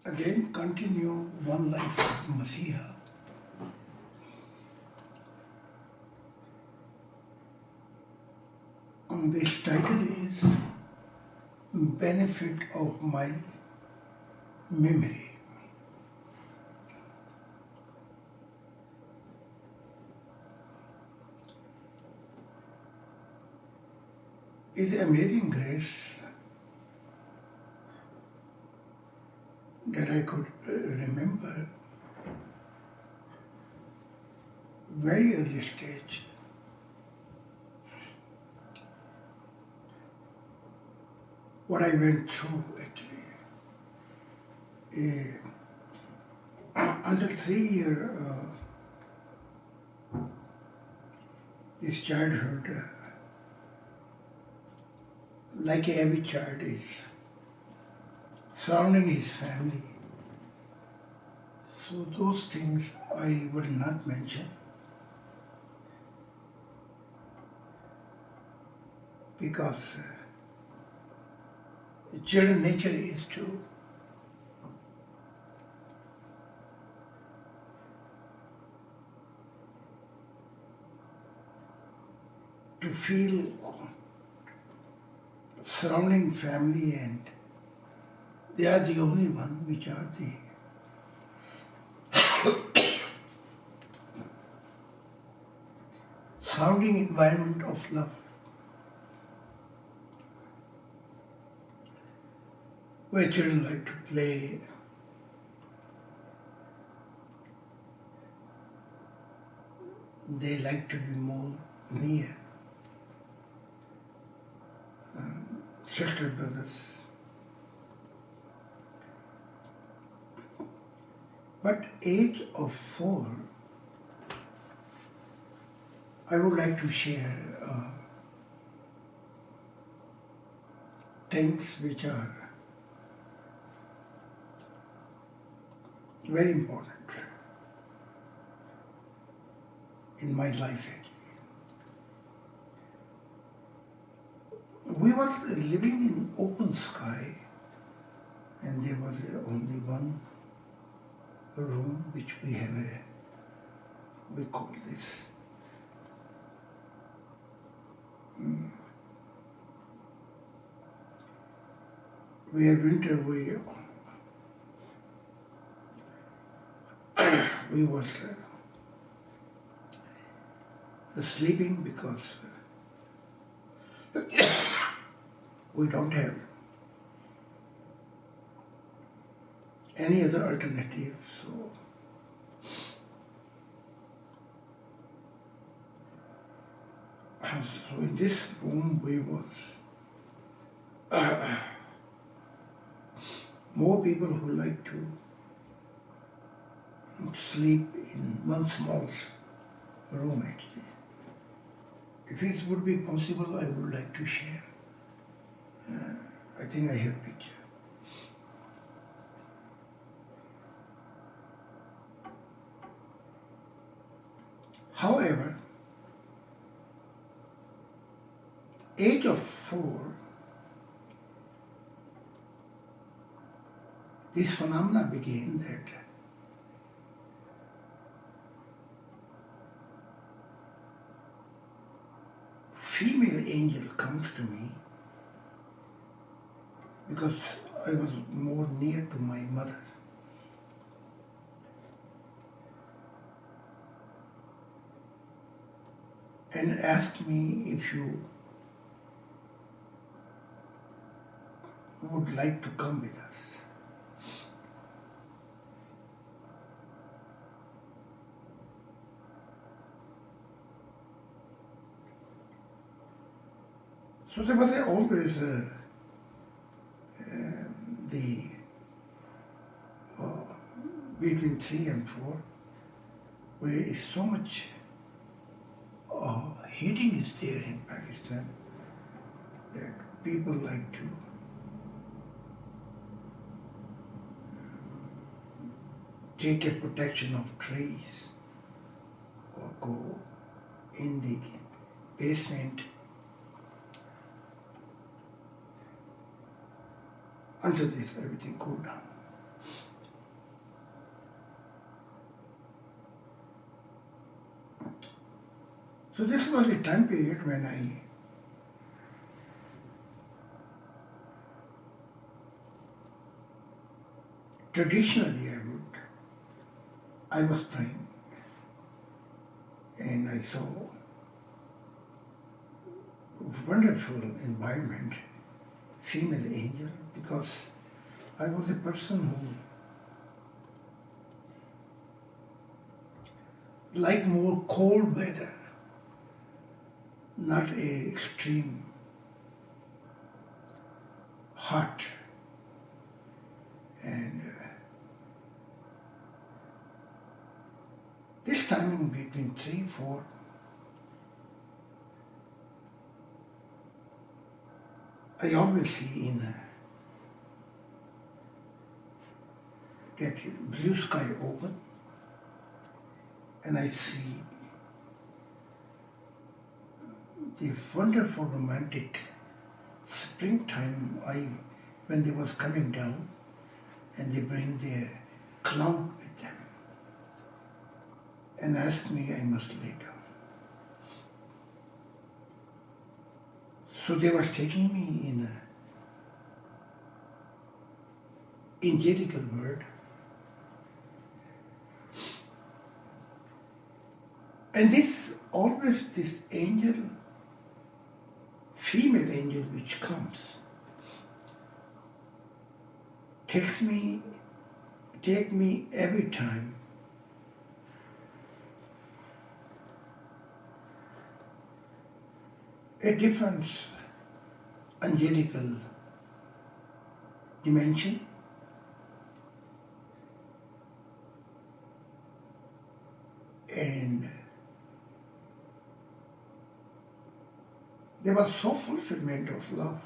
Again, continue One Life of Masiha. And this title is Benefit of My Memory. It's amazing grace that I could remember very early stage what I went through actually. Under 3 years, this childhood, like every child is surrounding his family. So those things I will not mention because children's nature is to feel surrounding family, and they are the only one which are the surrounding environment of love, where children like to play, they like to be more near sister brothers. But age of 4, I would like to share things which are very important in my life actually. We were living in open sky, and there was only one room which we call this where winter we was sleeping because we don't have any other alternative. So in this room we was more people who like to sleep in one small room actually. If it would be possible, I would like to share. I think I have a picture. However, age of 4, this phenomena began that female angel comes to me because I was more near to my mother. And asked me if you would like to come with us. So there was always between 3 and 4, where is so much heating is there in Pakistan that people like to take a protection of trees or go in the basement until this everything cool down. So this was a time period when traditionally I was praying and I saw a wonderful environment, female angel, because I was a person who liked more cold weather, not a extreme hot. And this timing between 3, 4, I always see in that blue sky open, and I see the wonderful romantic springtime when they was coming down and they bring their cloud with them and ask me I must lay down. So they were taking me in an angelical world, and this angel, female angel which comes, take me every time a different angelical dimension, and there was so fulfillment of love.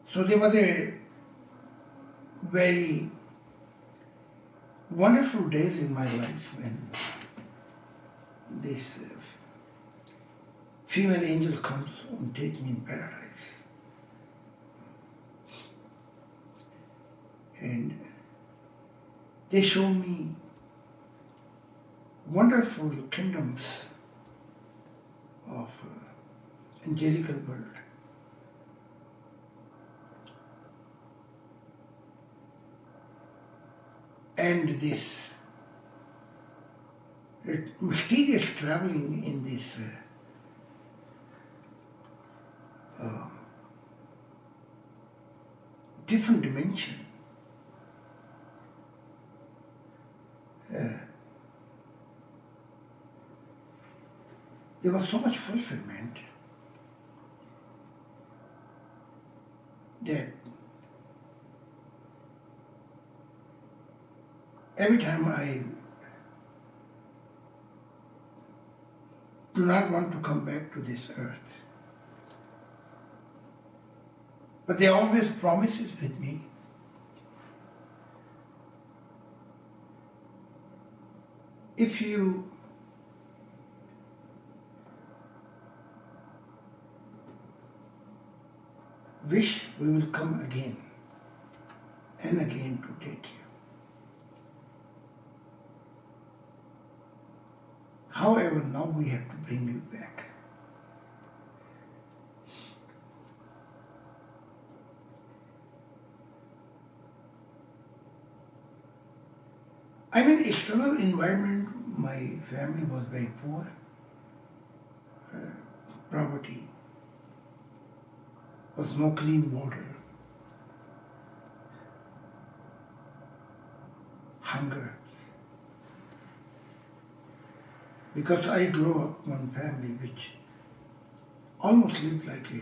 So there was a very wonderful days in my life when this female angel comes and takes me in paradise. And they show me wonderful kingdoms of angelical world. And this mysterious traveling in this different dimension. There was so much fulfillment that every time I do not want to come back to this earth, but there are always promises with me. If you wish, we will come again and again to take you. However, now we have to bring you back. I mean, external environment, my family was very poor, poverty, was no clean water, hunger. Because I grew up in one family which almost lived like a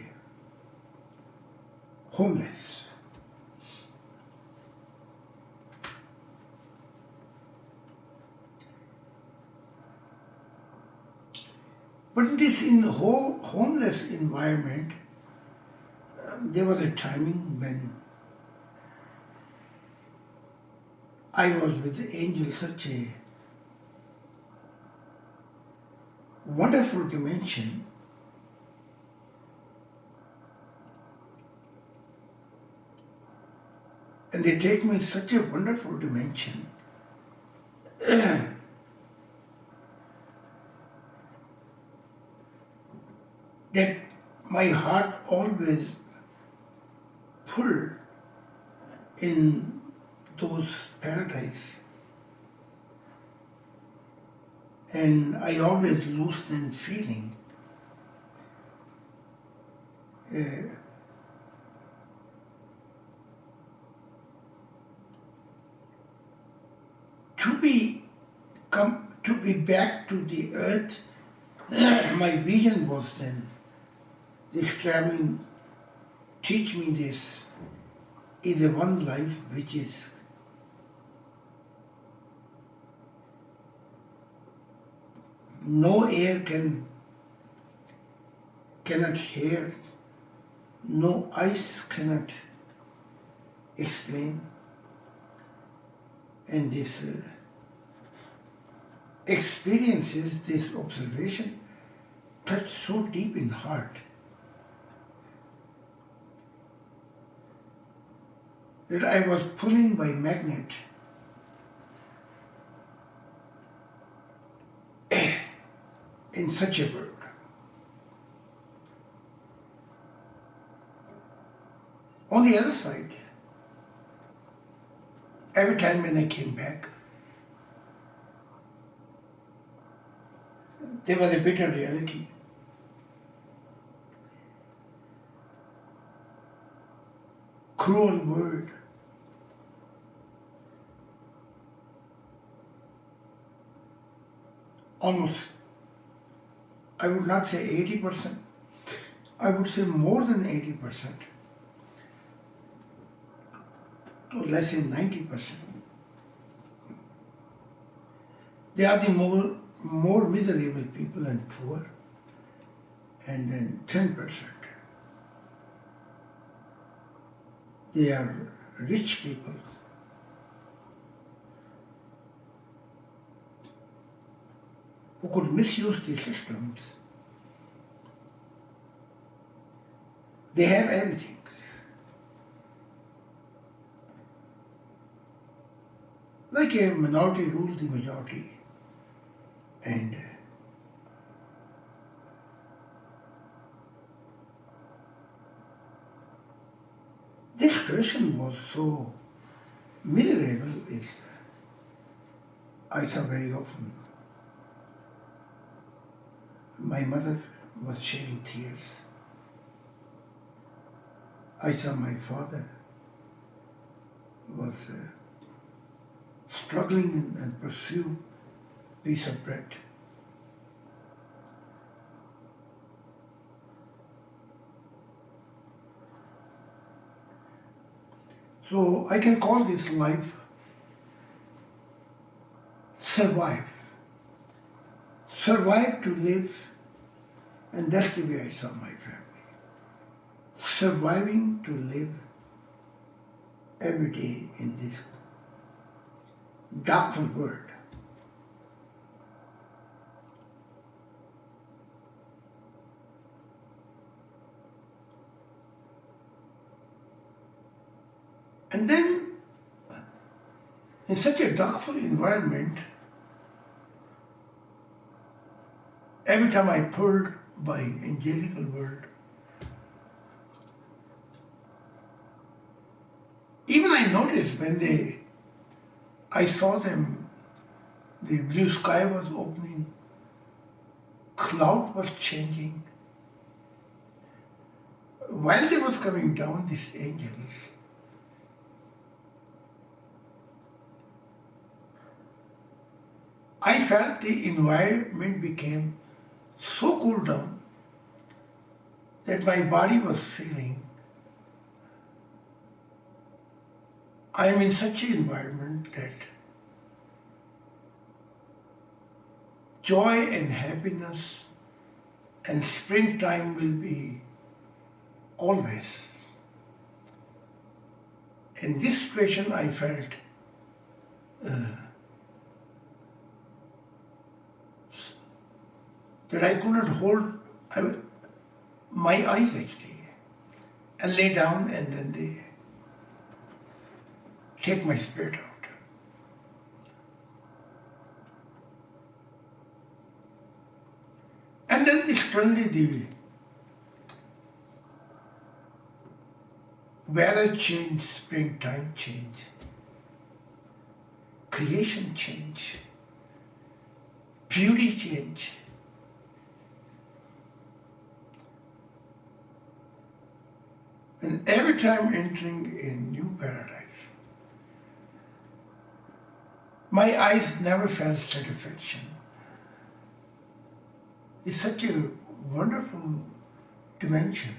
homeless. But in this homeless environment, there was a timing when I was with the angel, such a wonderful dimension, and they take me in such a wonderful dimension that my heart always pulled in those paradise, and I always lose that feeling. To be back to the earth, my vision was then this traveling teach me this is a one life which is no air cannot hear, no ice cannot explain, and this experiences, this observation touched so deep in heart that I was pulling by magnet in such a world. On the other side, every time when I came back, there was a bitter reality. Cruel world. Almost, I would not say 80%, I would say more than 80%, or less than 90%. They are the more miserable people and poor, and then 10%. They are rich people. Who could misuse the systems. They have everything. Like a minority rule the majority. And this question was so miserable is I saw very often. My mother was shedding tears. I saw my father was struggling and pursue piece of bread. So I can call this life survive. Survive to live, and that's the way I saw my family. Surviving to live every day in this dark world. And then, in such a darkful environment, every time I pulled by angelical world, even I noticed when I saw them, the blue sky was opening, cloud was changing. While they was coming down, these angels, I felt the environment became so cool down that my body was feeling I am in such an environment that joy and happiness and springtime will be always. In this situation I felt that I could not hold my eyes actually, and lay down, and then they take my spirit out. And then suddenly the weather change, springtime change, creation change, beauty change. And every time entering a new paradise, my eyes never felt satisfaction. It's such a wonderful dimension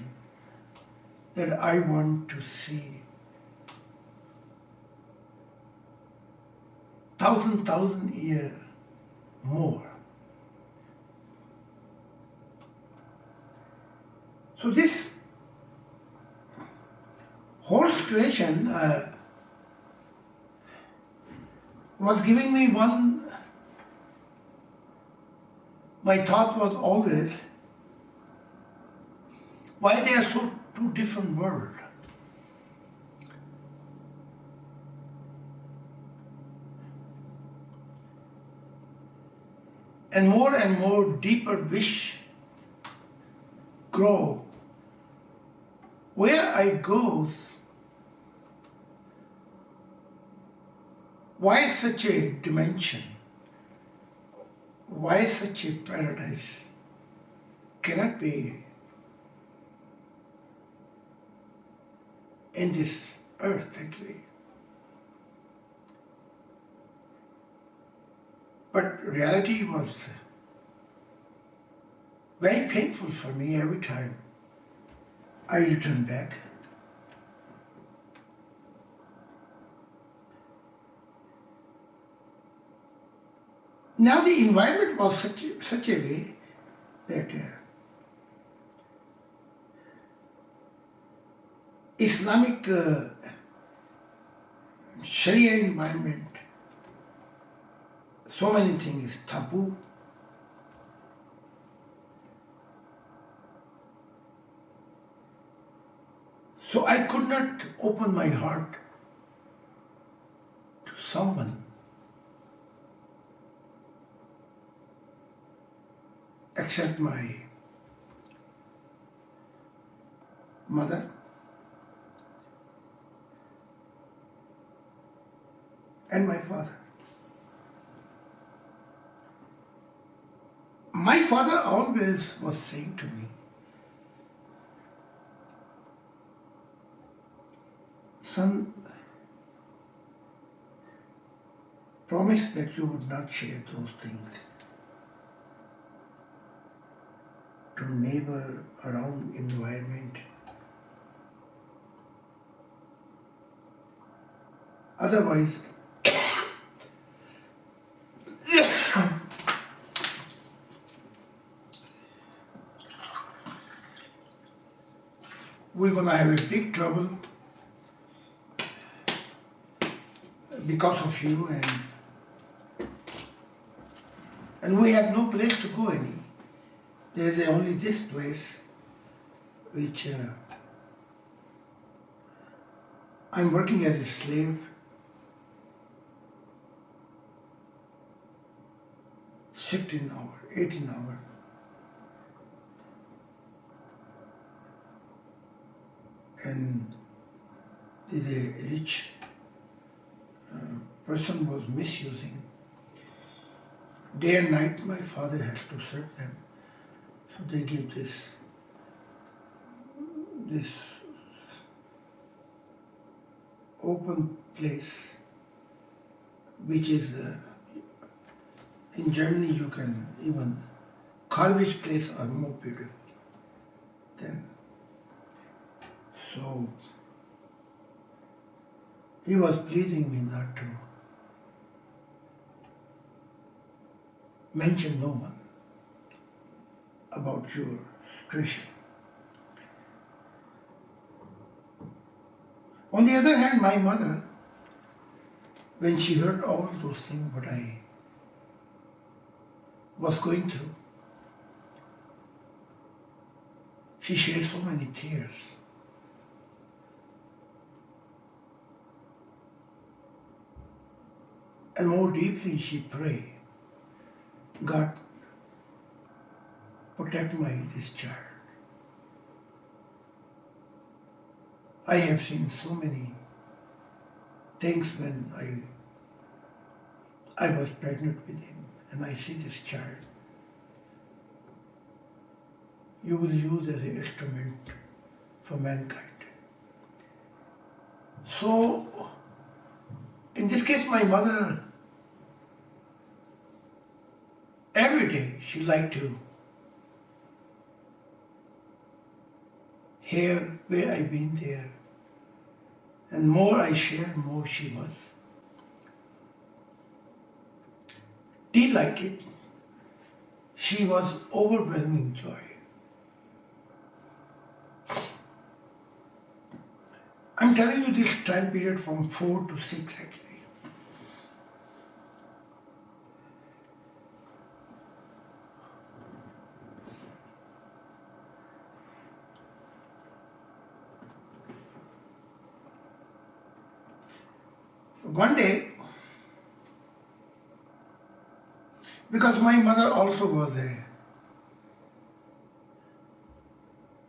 that I want to see thousand year more. So this whole situation was giving me my thought was always, why they are so two different worlds? And more deeper wish grow. Where I go, why such a dimension? Why such a paradise cannot be in this earth actually? But reality was very painful for me every time I returned back. Now the environment was such a way that Islamic Sharia environment, so many things taboo. So I could not open my heart to someone except my mother and my father. My father always was saying to me, son, promise that you would not share those things to neighbor, around environment. Otherwise, we're going to have a big trouble because of you, and we have no place to go any. There's only this place which I'm working as a slave, 16 hours, 18 hours. And the rich person was misusing. Day and night my father has to serve them. So they give this open place, which is in Germany you can even garbage place are more beautiful than. So he was pleasing me not to mention no one about your situation. On the other hand, my mother, when she heard all those things what I was going through, she shed so many tears. And more deeply she prayed, God, protect this child. I have seen so many things when I was pregnant with him and I see this child. You will use as an instrument for mankind. So, in this case, my mother, every day she liked to hear where I've been there. And more I shared, more she was delighted. She was overwhelming joy. I'm telling you this time period from 4 to 6 actually. One day, because my mother also was a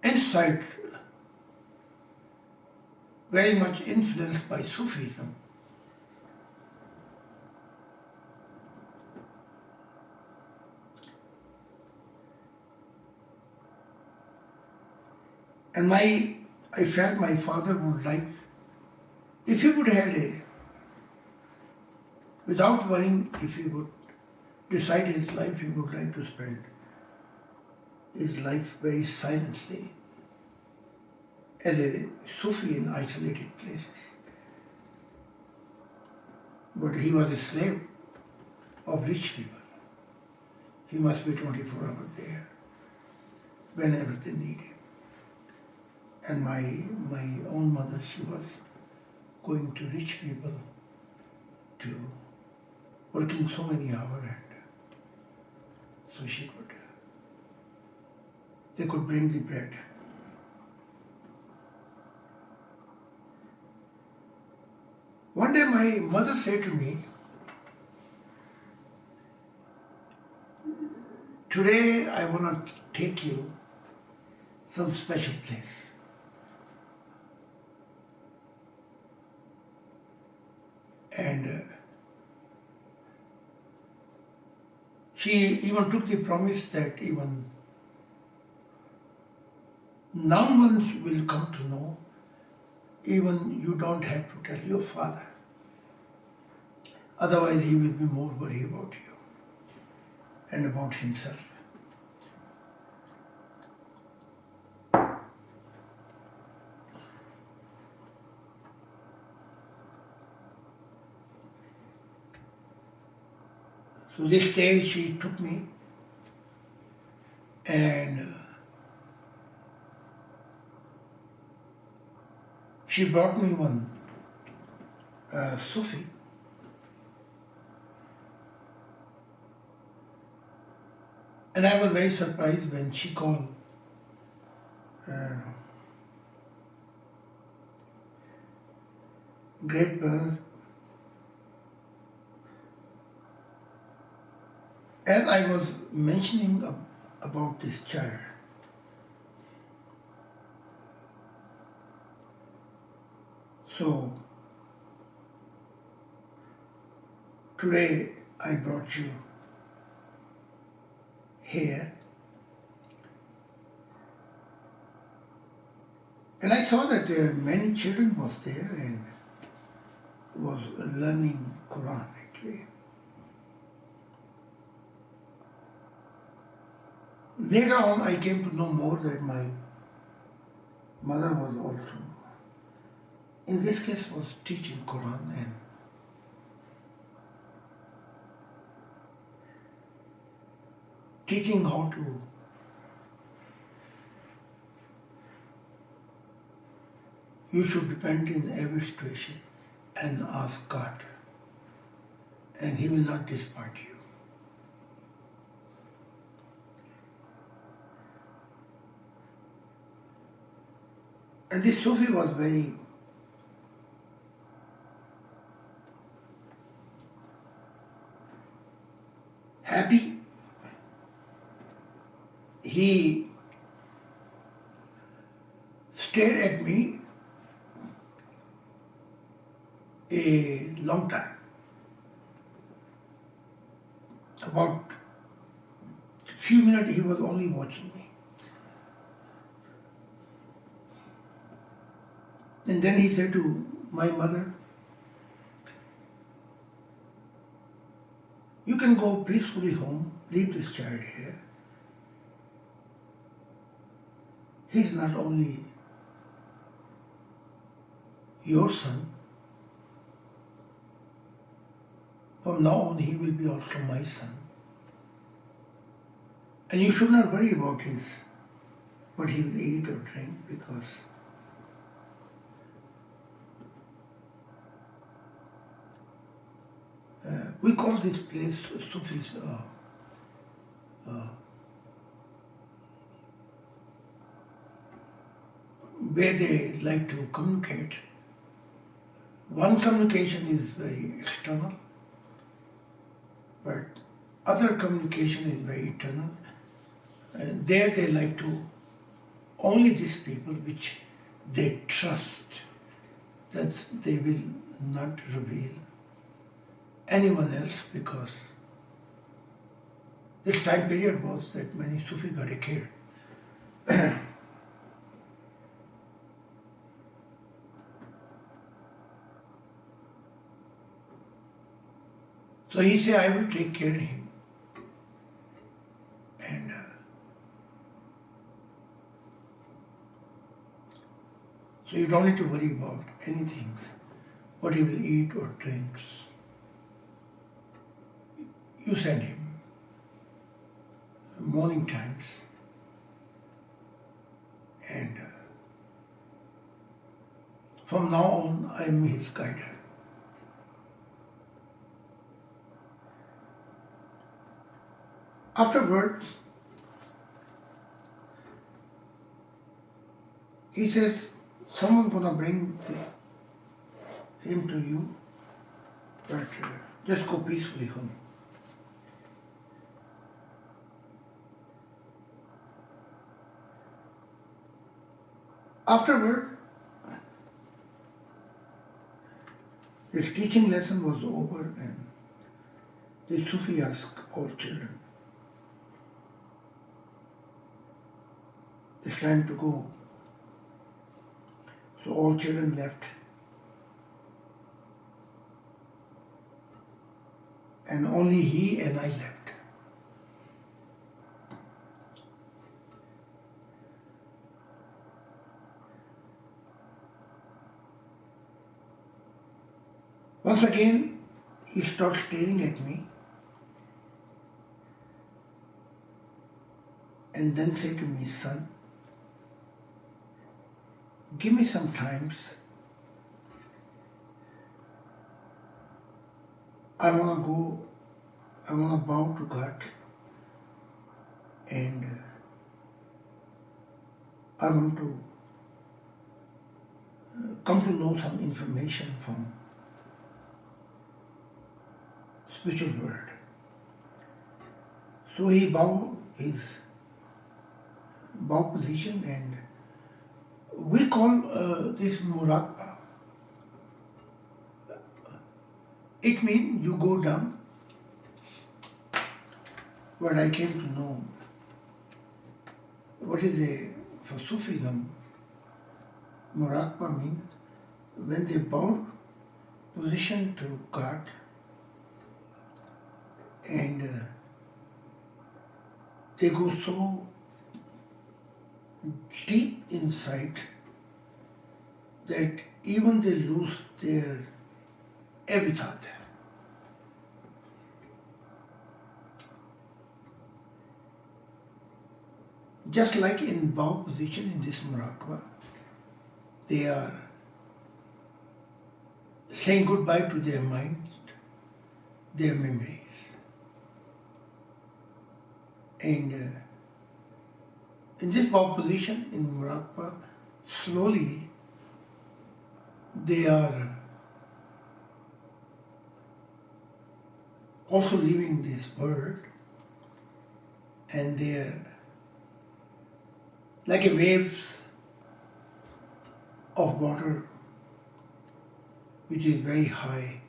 inside, very much influenced by Sufism. And I felt my father would like, if he would have without worrying, if he would decide his life, he would like to spend his life very silently as a Sufi in isolated places. But he was a slave of rich people. He must be 24 hours there whenever they need him. And my own mother, she was going to rich people to working so many hours, and so they could bring the bread. One day my mother said to me, today I want to take you some special place. And she even took the promise that even no one will come to know, even you don't have to tell your father. Otherwise he will be more worried about you and about himself. So this day she took me and she brought me one Sufi. And I was very surprised when she called Great Brother. As I was mentioning about this child, so today I brought you here, and I saw that many children was there and was learning Quran actually. Later on, I came to know more that my mother was also, in this case, was teaching Quran and teaching how to you should depend in every situation and ask God, and He will not disappoint you. And this Sufi was very happy. he stared at me a long time. About few minutes he was only watching me. And then he said to my mother, "You can go peacefully home, leave this child here. He's not only your son, from now on he will be also my son. And you should not worry about what he will eat or drink, because we call this place Sufis where they like to communicate. One communication is very external, but other communication is very internal. And there they like to, only these people which they trust that they will not reveal anyone else, because this time period was that many Sufi got killed. So he said, I will take care of him. And so you don't need to worry about anything, what he will eat or drinks. You send him morning times, and from now on I am his guider. Afterwards, he says, someone gonna bring him to you, but just go peacefully home. Afterward, this teaching lesson was over, and the Sufi asked all children, it's time to go. So all children left. And only he and I left. Once again, he started staring at me and then said to me, son, give me some time. I want to bow to God, and I want to come to know some information from spiritual world. So he bowed his bow position, and we call this muraqaba. It means you go down. What I came to know, what is for Sufism, muraqaba means when they bow position to God, and they go so deep inside that even they lose their every thought. Just like in bow position in this muraqaba, they are saying goodbye to their mind, their memories. And in this bow position in muraqaba, slowly they are also leaving this world, and their like a waves of water which is very high,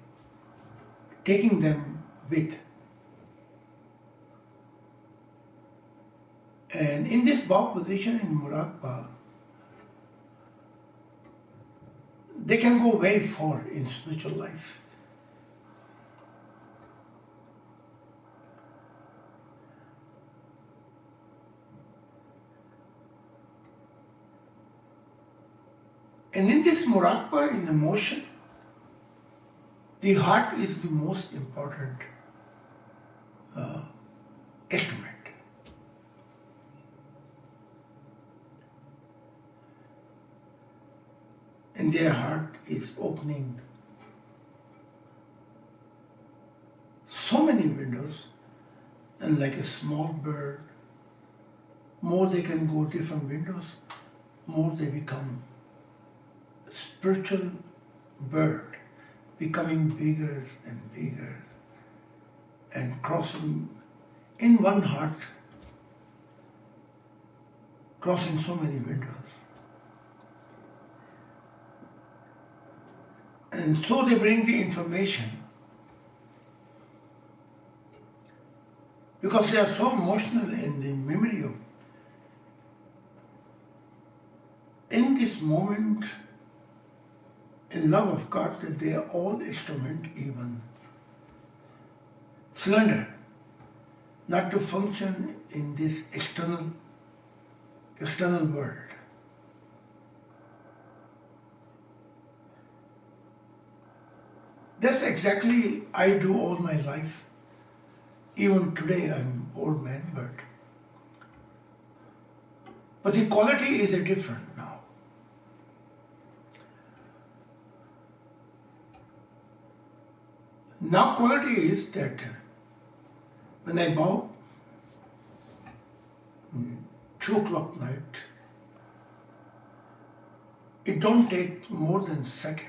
taking them with. And in this bow position in Muraqabah, they can go very far in spiritual life. And in this Muraqabah, in emotion, the heart is the most important instrument. And their heart is opening so many windows, and like a small bird, more they can go different windows, more they become a spiritual bird, becoming bigger and bigger and crossing in one heart, crossing so many windows. And so they bring the information because they are so emotional in the memory of, in this moment, in love of God, that they are all instrument, even cylinder, not to function in this external world. That's exactly I do all my life. Even today I'm old man, but the quality is different now. Now quality is that when I bow 2 o'clock night, it don't take more than a second.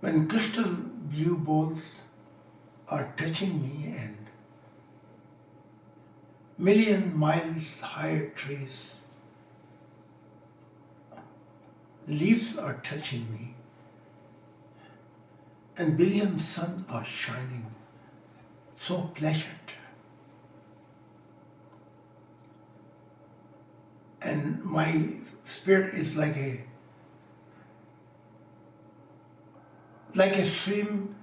When crystal blue balls are touching me and million miles higher trees, leaves are touching me and billion sun are shining, so pleasant. And my spirit is like a stream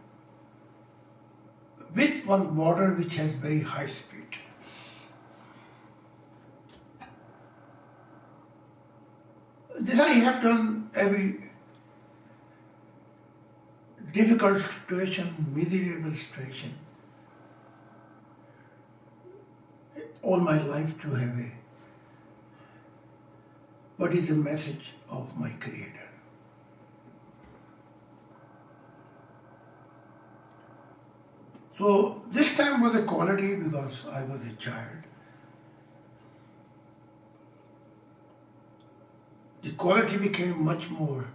with one water which has very high speed. This I have done every difficult situation, miserable situation, all my life to have what is the message of my Creator. So this time was a quality because I was a child. The quality became much more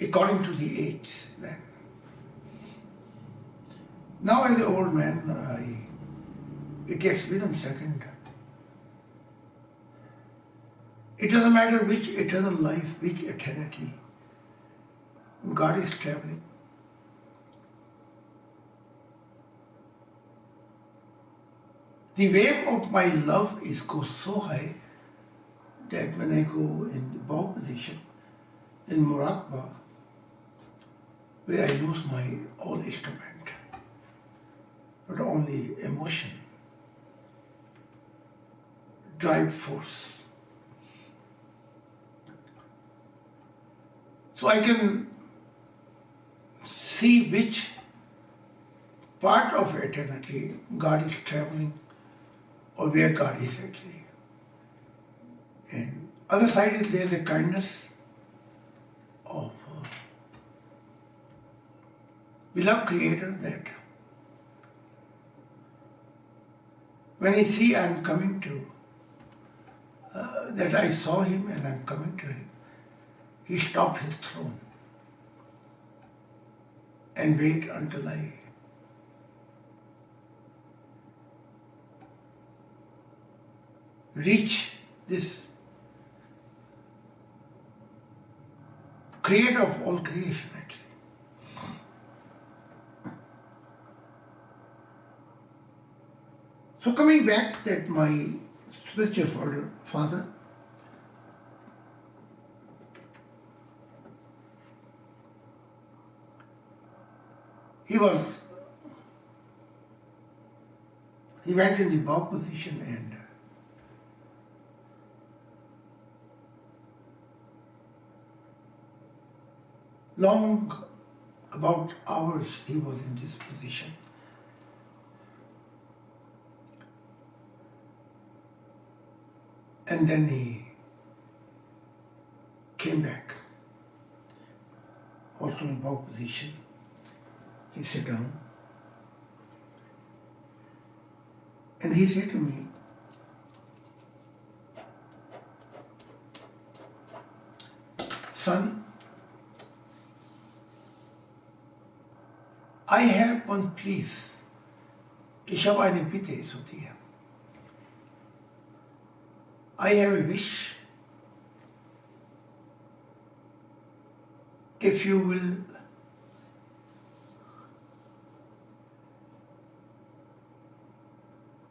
according to the age then. Now as an old man, it takes within a second. It doesn't matter which eternal life, which eternity. God is traveling. The wave of my love goes so high that when I go in the bow position, in Muraqabah, where I lose my all instrument, but only emotion, drive force. So I can see which part of eternity God is traveling or where God is actually. And other side is there the kindness of beloved Creator, that when he see I am coming to, that I saw him and I am coming to him, he stopped his throne. and wait until I reach this creator of all creation, actually. So coming back, that my spiritual father, he went in the bow position, and long, about hours he was in this position. And then he came back, also in bow position. He sat down and he said to me, "Son, I have one please. ईशव आने पीते सोती है. I have a wish. If you will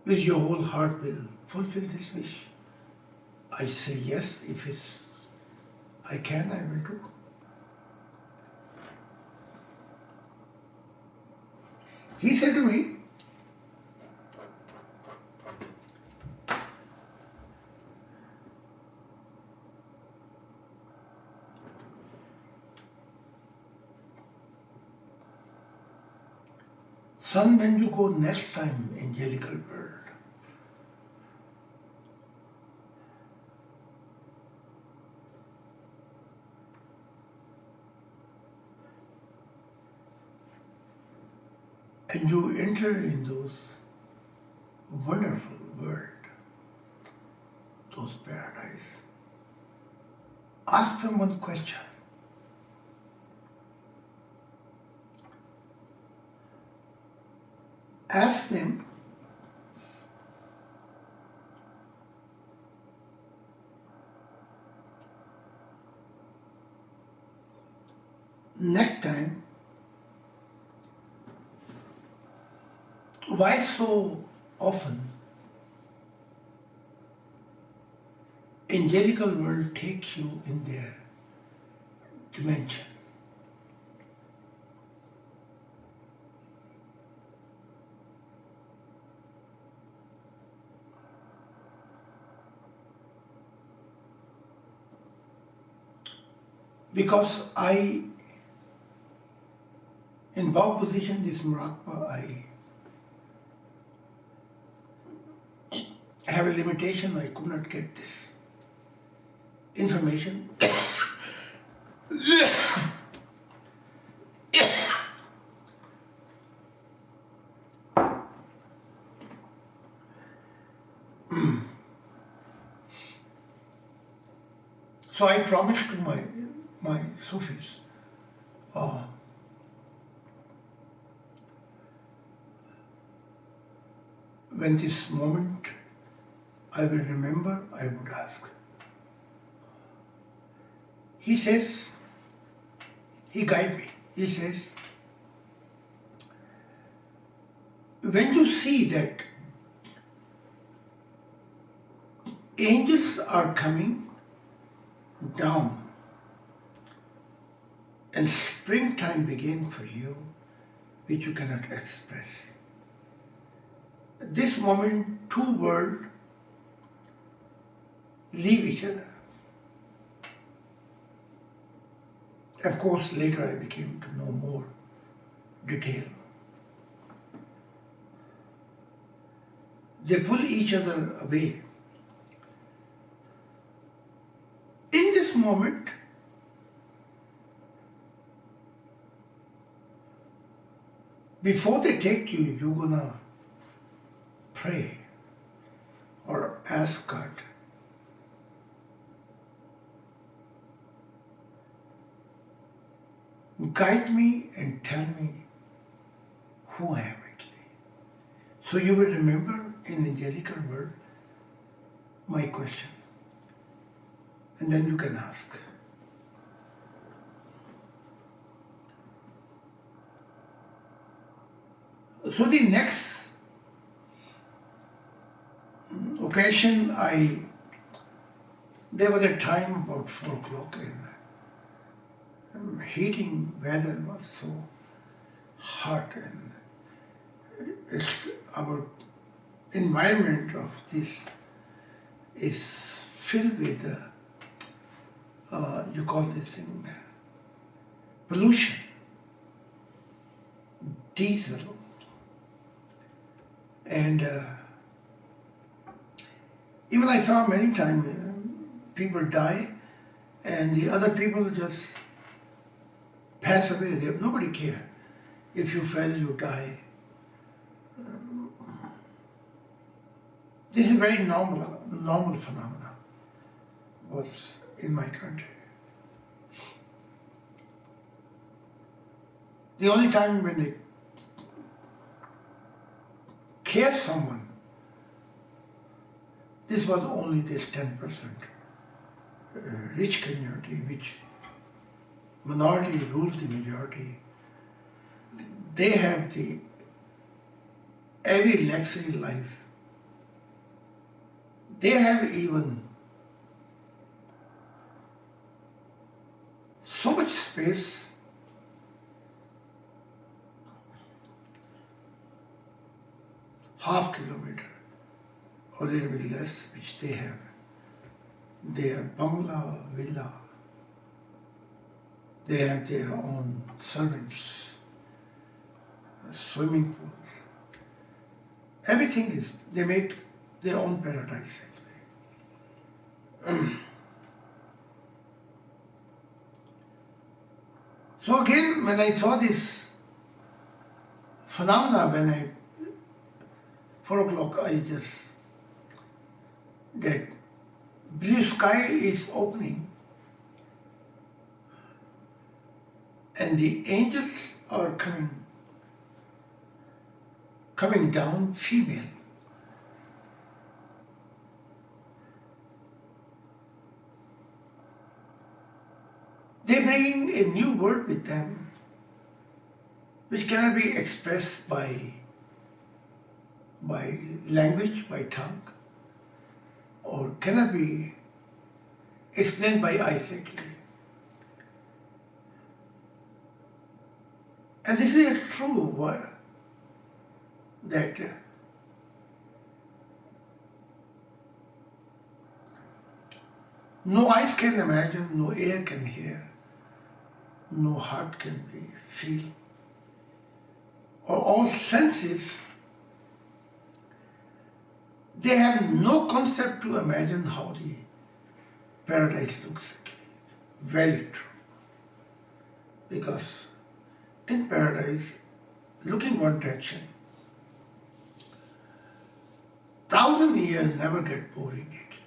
with your whole heart will fulfill this wish." I say yes, if I can, I will do. He said to me, "Son, when you go next time in angelical world, and you enter in those wonderful world, those paradise, ask them one question. Ask them, next time, why so often angelical world takes you in their dimension? Because in bow position, this Murakba, I have a limitation. I could not get this information. So I promised to my Sufis, when this moment I will remember, I would ask. He says, he guided me. He says, when you see that angels are coming down and springtime begin for you, which you cannot express. This moment, two worlds leave each other. Of course, later I became to know more detail. They pull each other away. In this moment, before they take you, you're gonna pray or ask God, guide me and tell me who I am actually. So you will remember in angelical word my question, and then you can ask. So the next occasion, there was a time about 4 o'clock and heating weather was so hot, and our environment of this is filled with, you call this thing, pollution, diesel, and even I saw many times people die and the other people just pass away. Nobody cares. If you fell, you die. This is very normal phenomena was in my country. The only time when they care someone, this was only this 10% rich community, which minority ruled the majority. They have the heavy luxury life. They have even so much space, half kilometer or a little bit less, which they have. Their bungalow, villa, they have their own servants, swimming pools. Everything is, they make their own paradise actually. So again, when I saw this phenomena, 4 o'clock, I just, that blue sky is opening and the angels are coming down, female. They're bringing a new word with them, which cannot be expressed by language, by tongue, or cannot be explained by eyes actually. And this is true that no eyes can imagine, no ear can hear, no heart can feel, or all senses, they have no concept to imagine how the paradise looks actually. Very true. Because in paradise, looking one direction, 1,000 years never get boring actually.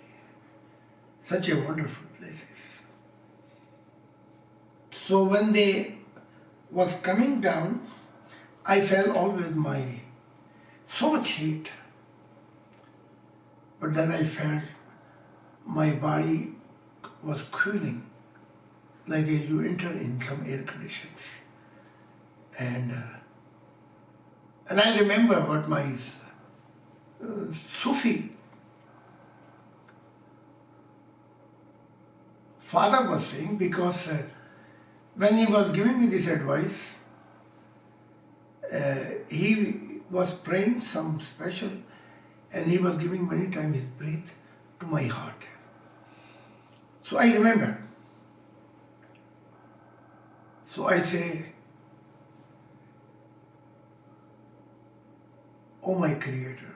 Such a wonderful places. So when they was coming down, I felt always so much heat. But then I felt my body was cooling, like you enter in some air conditions. And I remember what my Sufi father was saying, because when he was giving me this advice, he was praying some special, and he was giving many times his breath to my heart. So I remember. So I say, "Oh my Creator,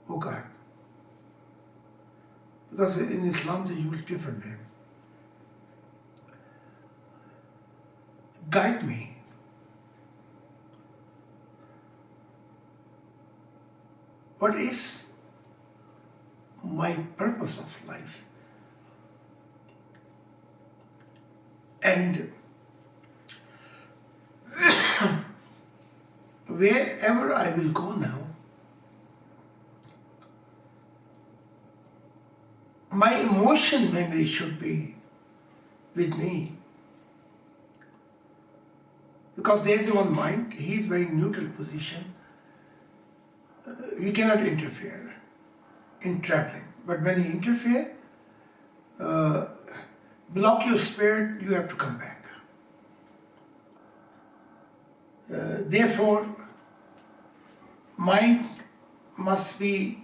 oh God." Because in Islam they use different name. Guide me. What is my purpose of life? And wherever I will go now, my emotion memory should be with me. Because there is one mind, he is very neutral position. He cannot interfere in traveling. But when he interferes, block your spirit, you have to come back. Therefore, mind must be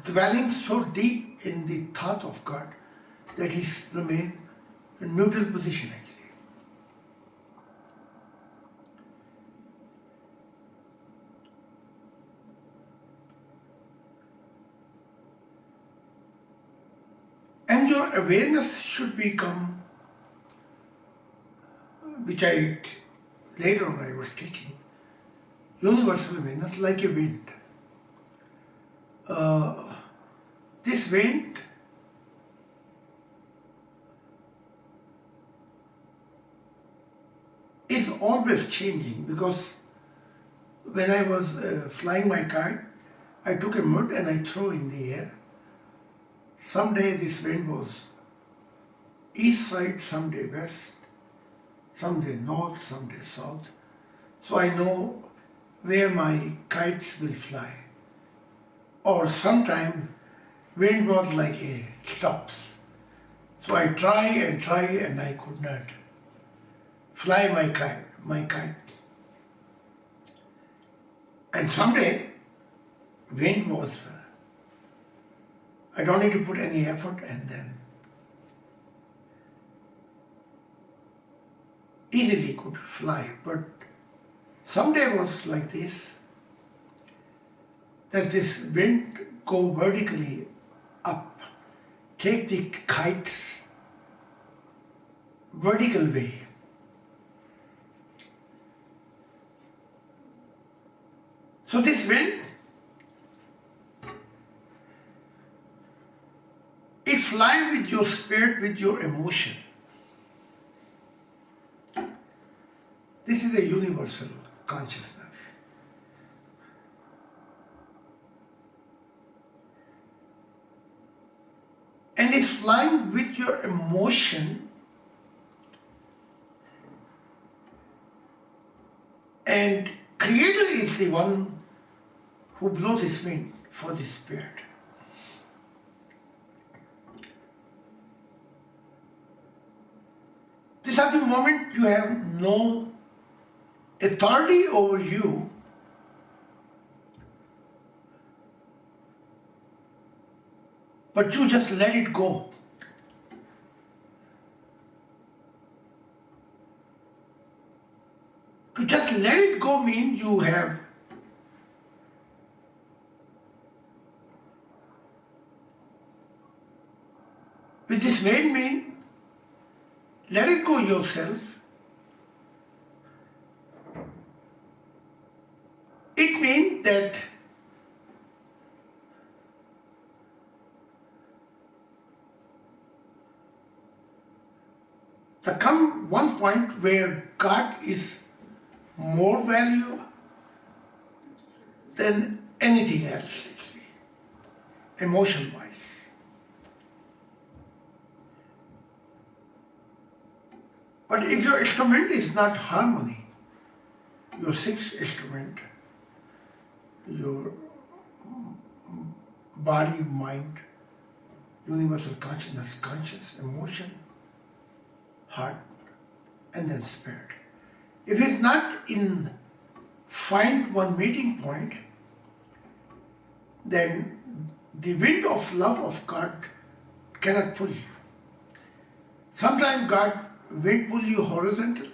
dwelling so deep in the thought of God that he remains in neutral position actually. And your awareness should become, which later on I was teaching, universal awareness like a wind. This wind is always changing, because when I was flying my kite, I took a mud and I threw in the air. Someday this wind was east side, someday west, someday north, someday south. So I know where my kites will fly. Or sometime wind was like a stops. So I try and I could not fly my kite. And someday wind was, I don't need to put any effort, and then easily could fly. But someday was like this, that this wind go vertically up, take the kites vertical way. So this wind, it flies with your spirit, with your emotion. This is a universal consciousness. And it's flying with your emotion, and Creator is the one who blows this wind for the spirit. This is the moment you have no authority over you, but you just let it go. To just let it go means you have with this main mean, let it go yourself. It means that there come one point where God is more value than anything else, actually, emotion-wise. But if your instrument is not harmony, your sixth instrument, your body, mind, universal consciousness, conscious, emotion, heart, and then spirit. If it's not in find one meeting point, then the wind of love of God cannot pull you. Sometimes God will pull you horizontal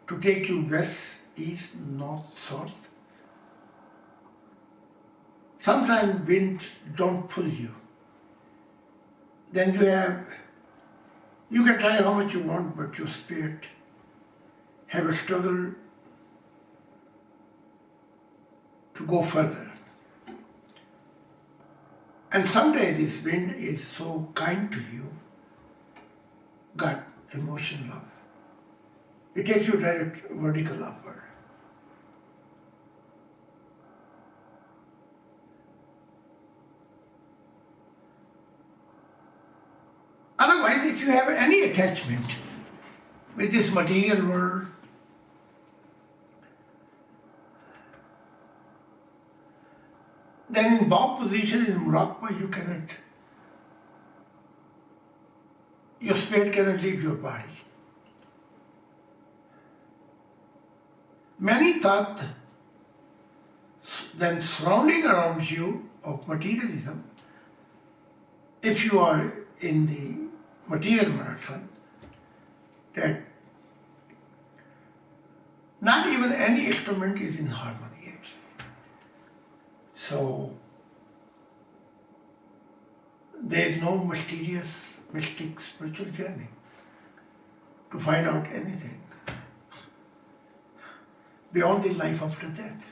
to take you west, east, north, south. Sometimes wind don't pull you. Then you can try how much you want, but your spirit have a struggle to go further. And someday this wind is so kind to you got emotional love. It takes you direct vertical upward. Otherwise, if you have any attachment with this material world, then in bow position in Muraqabah your spirit cannot leave your body. Many thought then surrounding around you of materialism, if you are in the material marathon, that not even any instrument is in harmony actually. So there is no mysterious, mystic spiritual journey to find out anything beyond the life after death.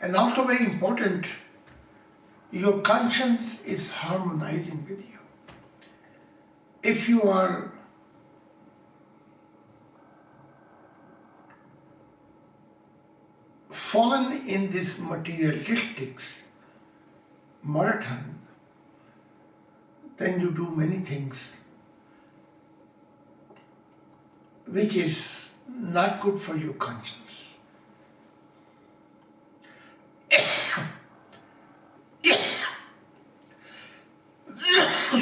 And also very important, your conscience is harmonizing with you. If you are fallen in this materialistics marathon, then you do many things which is not good for your conscience.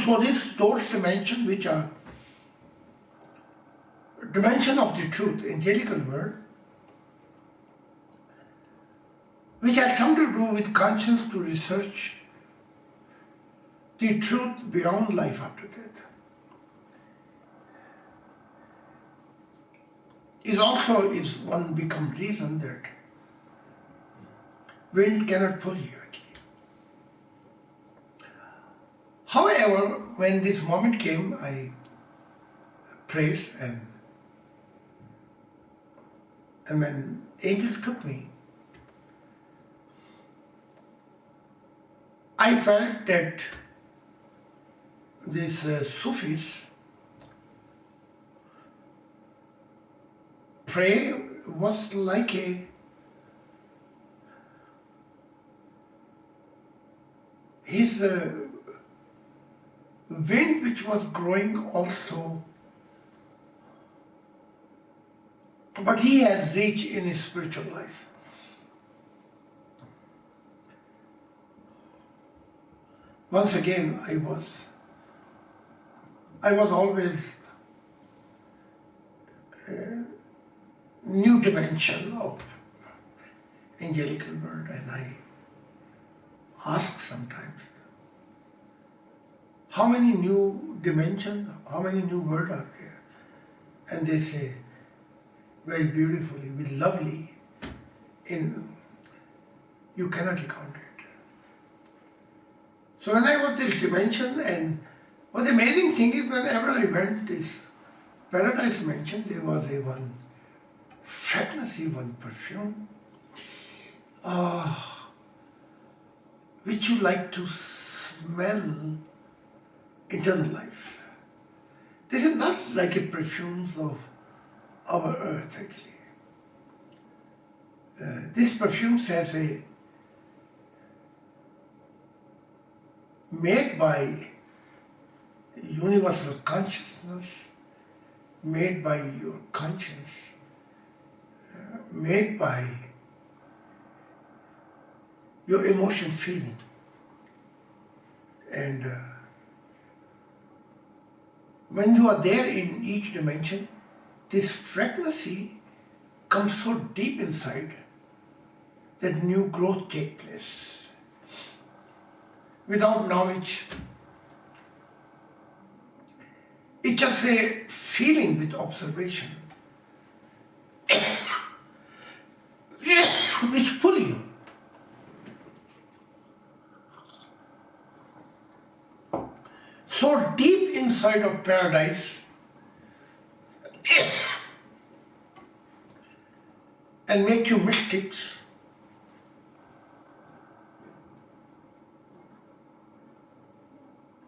So those dimensions which are dimension of the truth, angelical world, which has come to do with conscience to research the truth beyond life after death, is one become reason that wind cannot pull you actually. However, when this moment came, I praised and when angel took me, I felt that these Sufis pray was like his wind which was growing also, but he has reached in his spiritual life. Once again, I was always a new dimension of angelical world, and I ask sometimes, how many new dimensions, how many new worlds are there? And they say, very beautifully, with lovely, you cannot count it. So when I was this dimension, and what the amazing thing is, whenever I went this paradise dimension, there was one fragrance, one perfume, which you like to smell eternal life. This is not like a perfumes of our earth actually. This perfume has made by universal consciousness, made by your conscience, made by your emotion feeling. And when you are there in each dimension, this frequency comes so deep inside that new growth takes place. Without knowledge, it's just a feeling with observation which pull you. So deep inside of paradise, and make you mystics,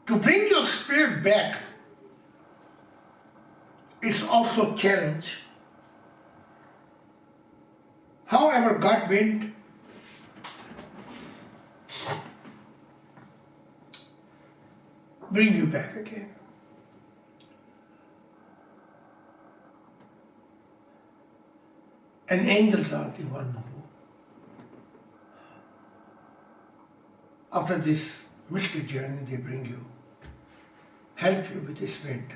to bring your spirit back is also a challenge. However, God will bring you back again. And angels are the one who, after this mystic journey, they bring you, help you with this wind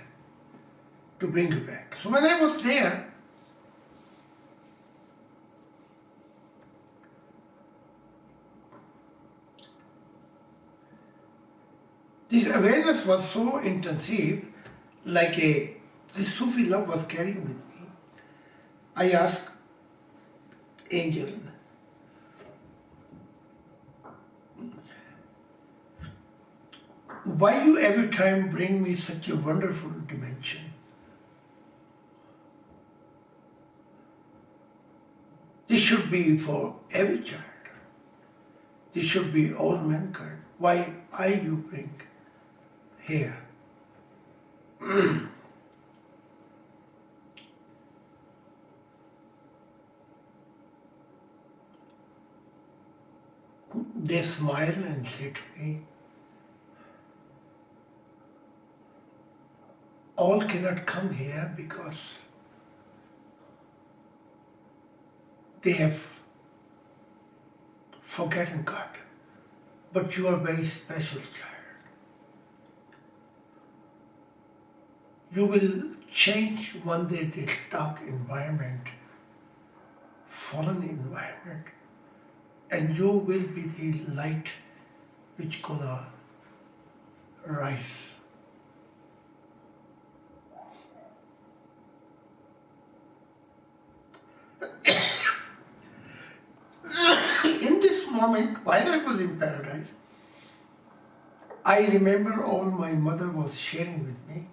to bring you back. So when I was there, this awareness was so intensive, like this Sufi love was carrying with me. I asked angel, why you every time bring me such a wonderful dimension? This should be for every child. This should be all mankind. Why you bring here? They smile and say to me, all cannot come here because they have forgotten God. But you are a very special child. You will change one day this dark environment, fallen environment, and you will be the light which gonna rise. In this moment, while I was in paradise, I remember all my mother was sharing with me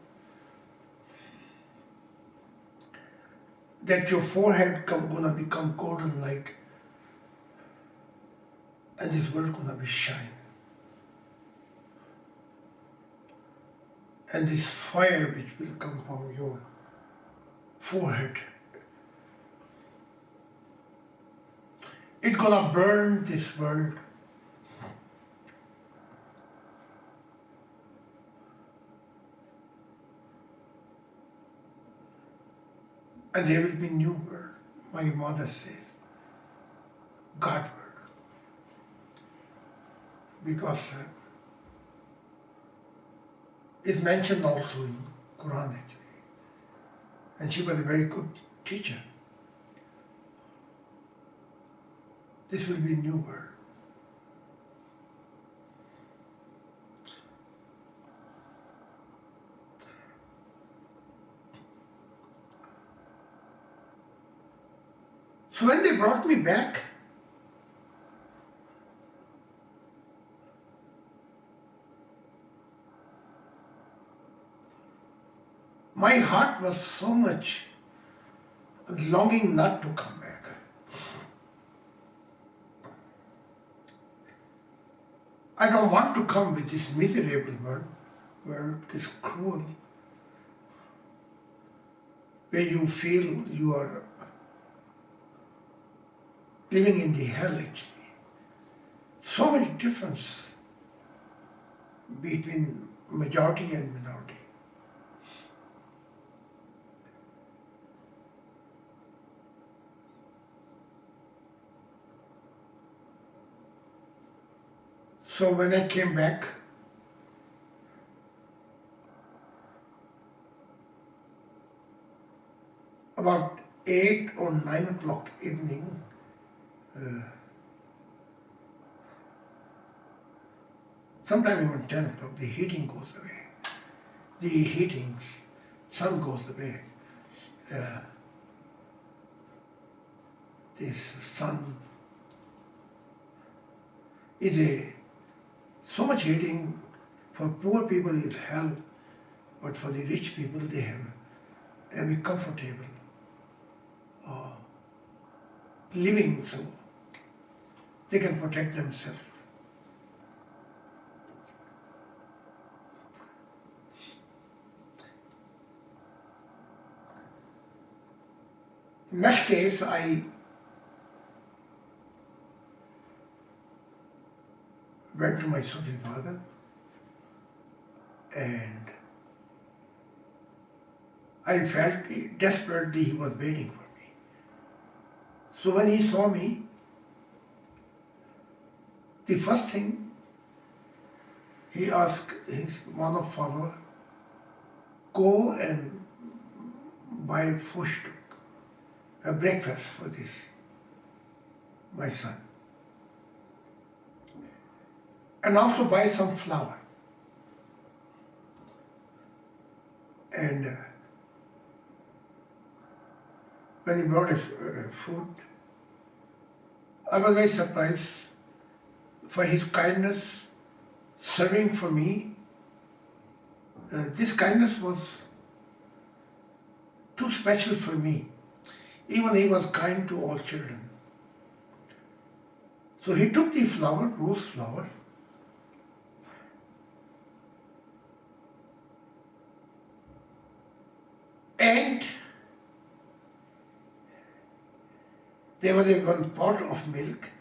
that your forehead gonna become golden light and this world gonna be shine. And this fire which will come from your forehead, it's gonna burn this world. And there will be new world. My mother says, God world. Because it's mentioned also in Quran actually. And she was a very good teacher. This will be a new world. So when they brought me back, my heart was so much longing not to come back. I don't want to come with this miserable world, this cruel, where you feel you are living in the hell actually. So much difference between majority and minority. So when I came back, about 8 or 9 o'clock evening, sometime even 10 o'clock, the heating goes away. Sun goes away. This sun is so much heating. For poor people is hell, but for the rich people they have a comfortable living so they can protect themselves. Next case, I went to my Sufi father and I felt desperately he was waiting for me. So when he saw me, the first thing he asked his one of follower, go and buy fushtuk, a breakfast for this, my son. And also buy some flour. And when he brought food, I was very surprised for his kindness, serving for me. This kindness was too special for me. Even he was kind to all children. So he took the flour, rose flour, and there was one pot of milk.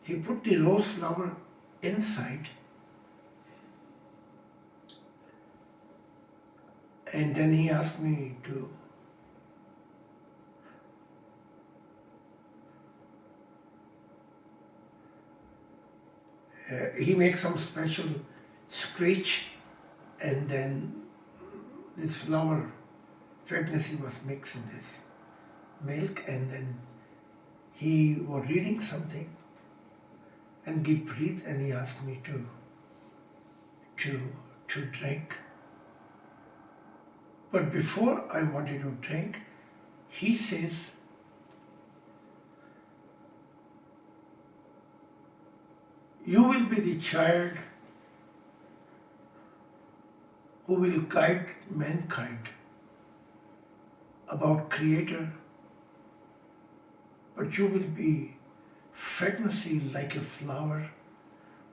He put the rose flour inside, and then he asked me to he makes some special screech, and then this flour pregnancy was mixed in this milk, and then he was reading something and give breathe, and he asked me to drink. But before I wanted to drink, he says, you will be the child who will guide mankind about Creator, but you will be fragrancy like a flower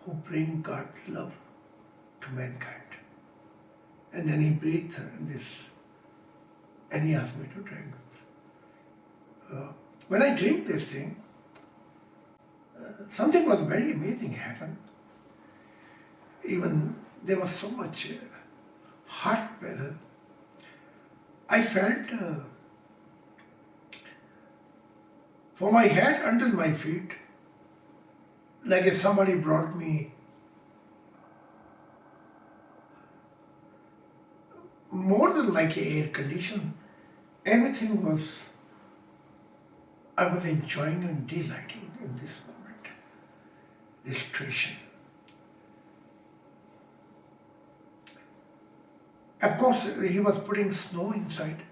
who bring God's love to mankind. And then he breathed in this, and he asked me to drink. When I drink this thing, something was very amazing happened. Even there was so much hot weather. I felt for my head until my feet, like if somebody brought me more than like air condition. Everything was, I was enjoying and delighting in this moment, this situation. Of course, he was putting snow inside.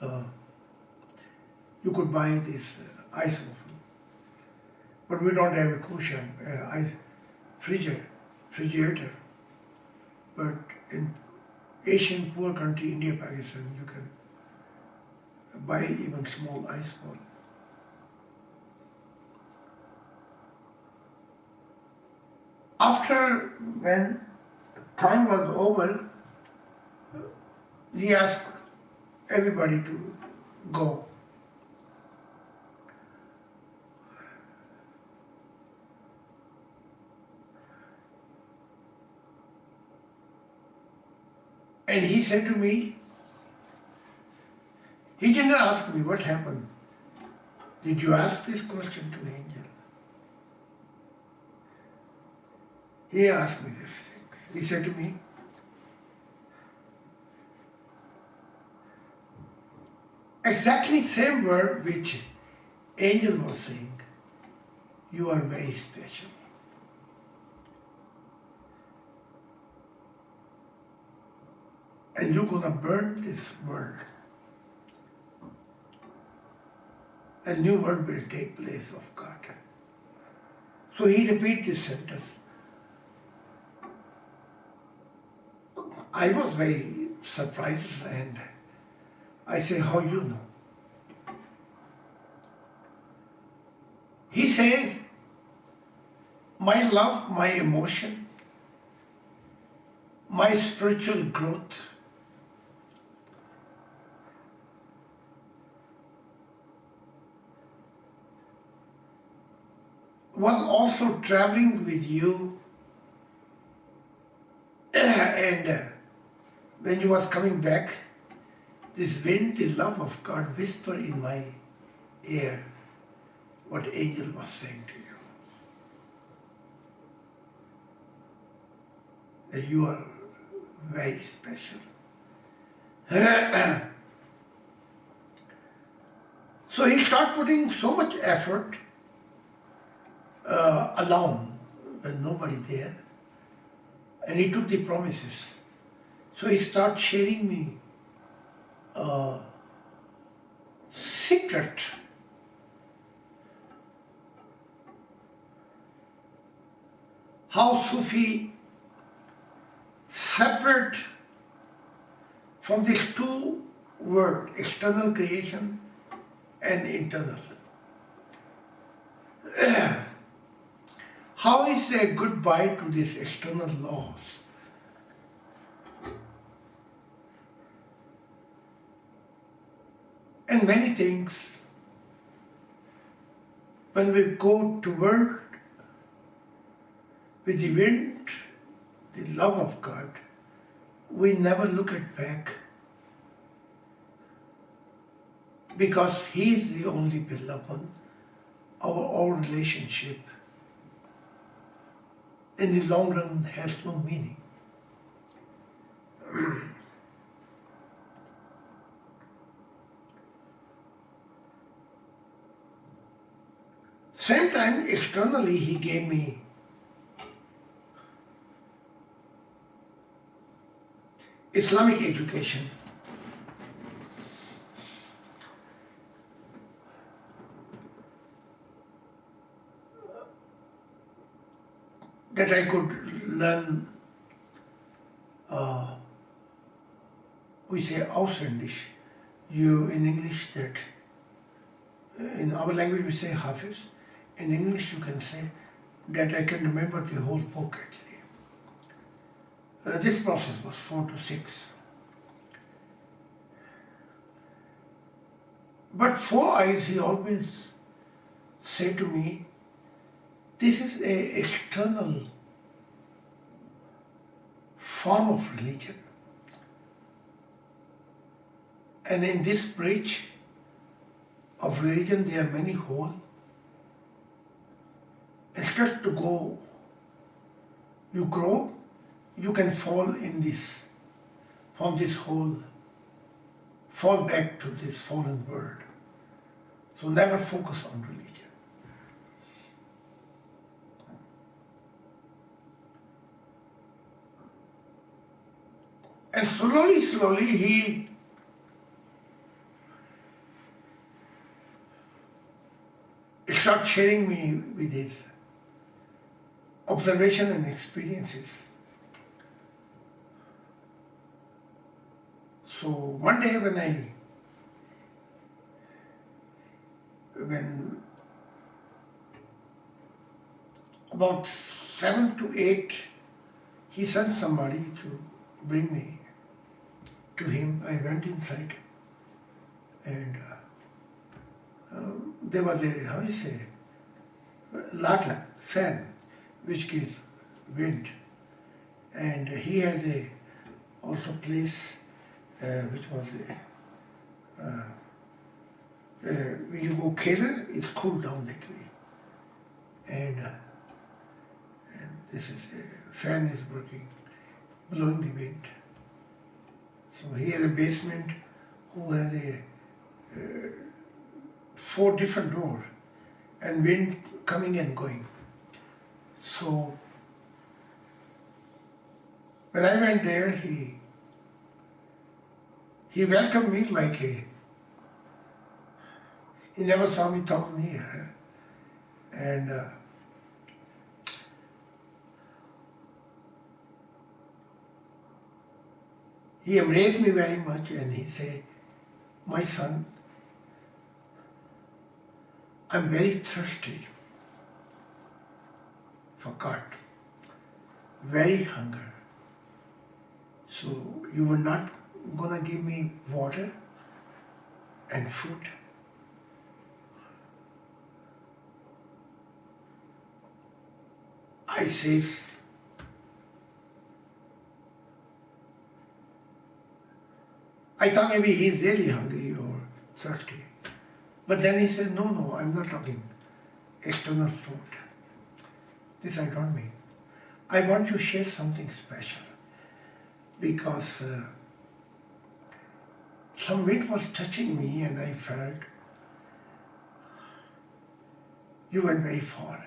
You could buy this ice waffle, but we don't have a cushion, refrigerator. But in Asian poor country, India, Pakistan, you can buy even small ice ball. After when time was over, he asked everybody to go. And he said to me, he didn't ask me what happened. Did you ask this question to angel? He asked me this thing. He said to me, exactly same word which angel was saying, you are very special. And you're gonna burn this world. A new world will take place of God. So he repeated this sentence. I was very surprised and I say, how you know? He says, my love, my emotion, my spiritual growth was also traveling with you, and when you was coming back, this wind, the love of God, whispered in my ear what angel was saying to you. That you are very special. So he started putting so much effort alone when nobody there, and he took the promises. So he started sharing me secret how Sufi separate from these two worlds, external creation and internal. How is a goodbye to these external laws? And many things, when we go toward with the wind, the love of God, we never look at back, because He is the only beloved. Our relationship in the long run has no meaning. Same time, externally, He gave me Islamic education. That I could learn, we say Ausländisch. You in English that, in our language we say Hafiz. In English you can say that I can remember the whole book actually. This process was 4 to 6. But 4 eyes, he always said to me, this is an external form of religion. And in this bridge of religion, there are many holes. Instead to go, you grow, you can fall in this, from this hole, fall back to this fallen world. So never focus on religion. And slowly, he started sharing me with his observation and experiences. So one day when about 7 to 8, he sent somebody to bring me to him. I went inside, and there was a, how you say, latlan, fan, which gives wind. And he had a also place which was when you go Kerala, it's cooled down actually. And this is a fan is working, blowing the wind. So he had a basement who had a 4 different doors and wind coming and going. So when I went there, he welcomed me like he never saw me 1,000 years. And he embraced me very much, and he said, my son, I'm very thirsty. forgot. Very hunger. So you were not gonna give me water and food? I says, I thought maybe he's really hungry or thirsty. But then he said, no, I'm not talking external food. This I don't mean. I want to share something special because some weight was touching me and I felt you went very far.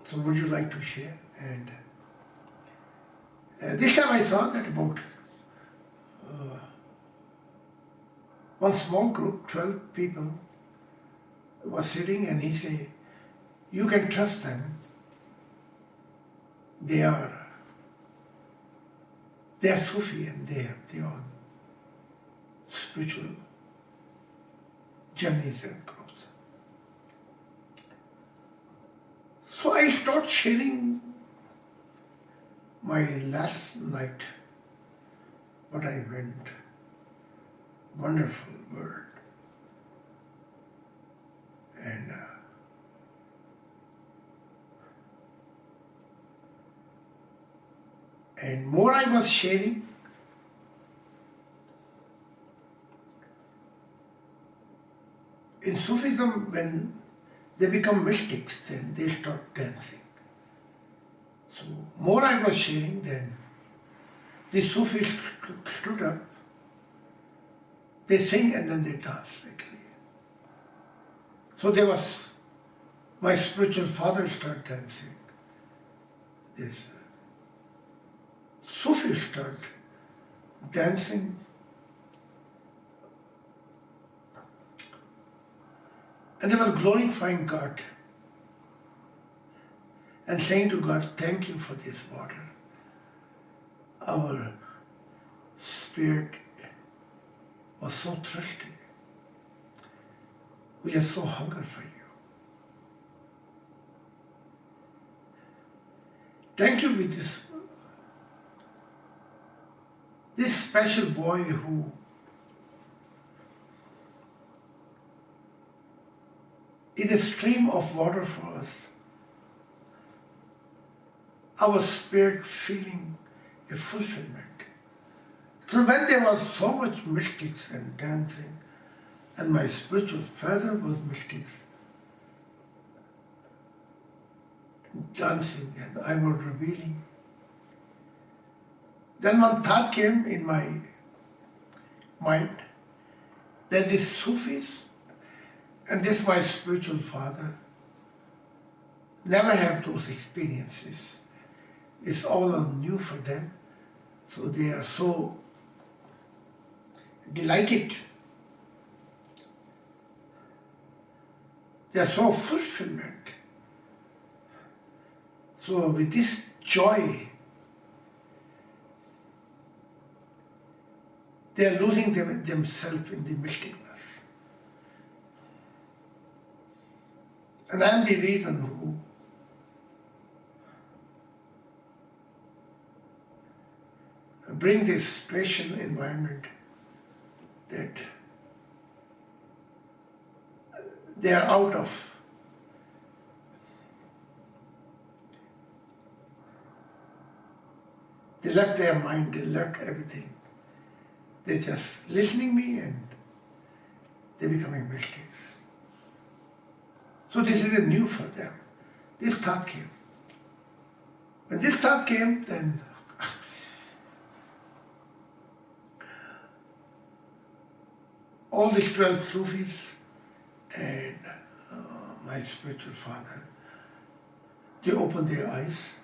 So would you like to share? And this time I saw that about one small group, 12 people, was sitting, and he said, you can trust them. They are Sufi and they have their own spiritual journeys and growth. So I started sharing my last night, what I went, wonderful world. And more I was sharing, in Sufism, when they become mystics, then they start dancing. So more I was sharing, then the Sufis stood up, they sing and then they dance actually. So there was, my spiritual father started dancing. This Sufis started dancing. And they was glorifying God and saying to God, thank you for this water. Our spirit was so thirsty. We are so hungry for you. Thank you with this special boy who is a stream of water for us. Our spirit feeling a fulfillment. So when there was so much mystics and dancing, and my spiritual father was mystics, dancing, and I was revealing. Then one thought came in my mind that these Sufis and this my spiritual father never have those experiences. It's all new for them. So they are so delighted. They are so fulfillment. So with this joy, they are losing themselves in the mysticness. And I am the reason who bring this special environment that they are out of. They left their mind, they left everything. They're just listening me and they're becoming mystics. So this is a new for them. This thought came. When this thought came, then all these 12 Sufis and my spiritual father, they opened their eyes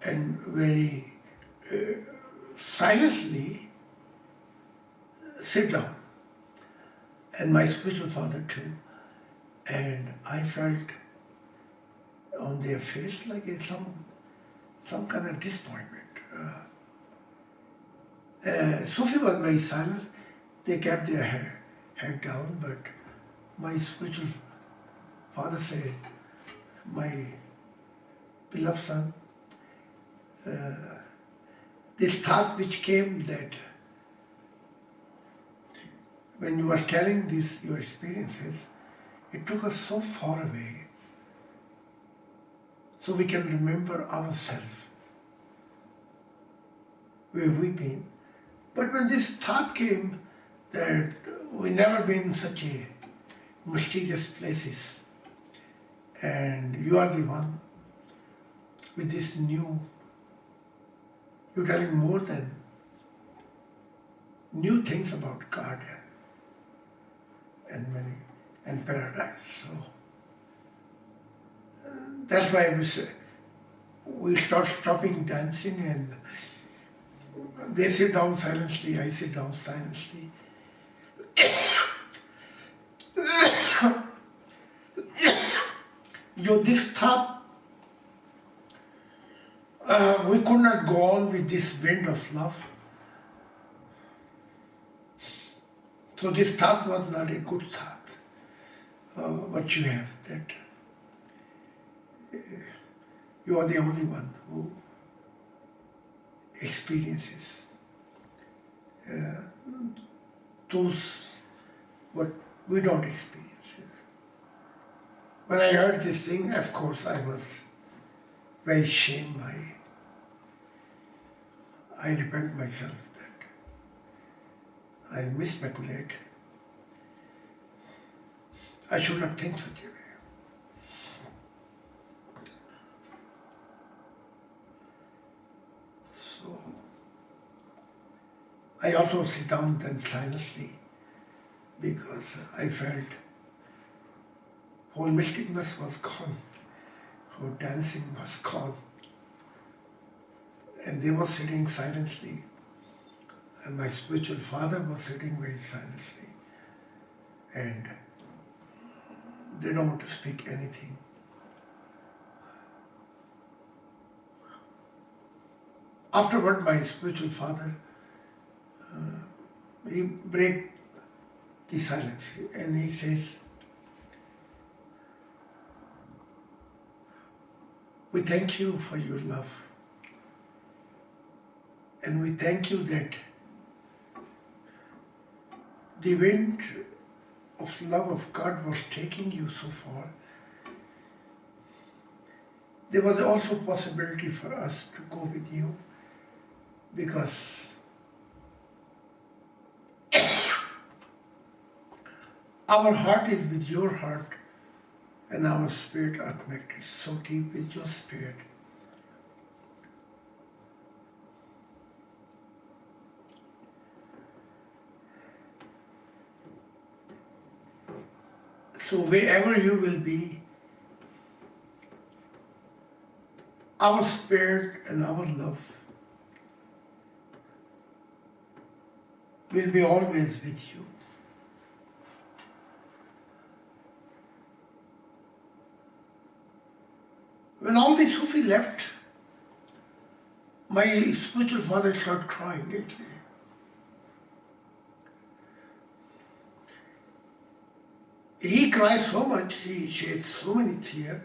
and very silently sit down. And my spiritual father too. And I felt on their face like some kind of disappointment. Sufi was very silent. They kept their head down, but my spiritual father said, my beloved son, this thought which came that when you were telling your experiences, it took us so far away so we can remember ourselves, where we've been. But when this thought came that we never been in such a mysterious places, and you are the one with this new, you're telling more than new things about God and paradise. So that's why we start stopping dancing, and they sit down silently, I sit down silently. This thought, we could not go on with this wind of love. So this thought was not a good thought. What you have, that you are the only one who experiences those what we don't experience. When I heard this thing, of course, I was very ashamed. I repent myself that I miscalculate. I should not think such a way. So I also sit down then silently because I felt whole mysticness was gone, whole dancing was gone. And they were sitting silently, and my spiritual father was sitting very silently, and they don't want to speak anything. Afterward, my spiritual father, he breaks the silence and he says, we thank you for your love, and we thank you that the wind of love of God was taking you so far. There was also possibility for us to go with you, because our heart is with your heart, and our spirit are connected so deep with your spirit. So wherever you will be, our spirit and our love will be always with you. When all the Sufi left, my spiritual father started crying actually. He cried so much, he shed so many tears,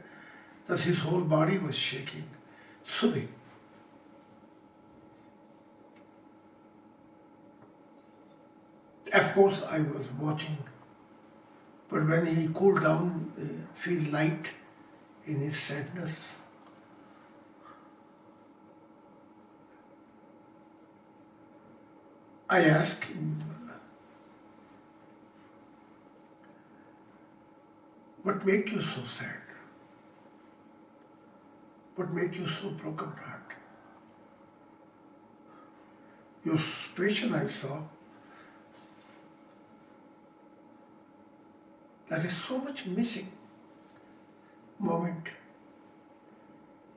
that his whole body was shaking, sobbing. Of course, I was watching, but when he cooled down, feel light in his sadness, I asked him, what made you so sad? What made you so broken heart? Your situation I saw, there is so much missing moment,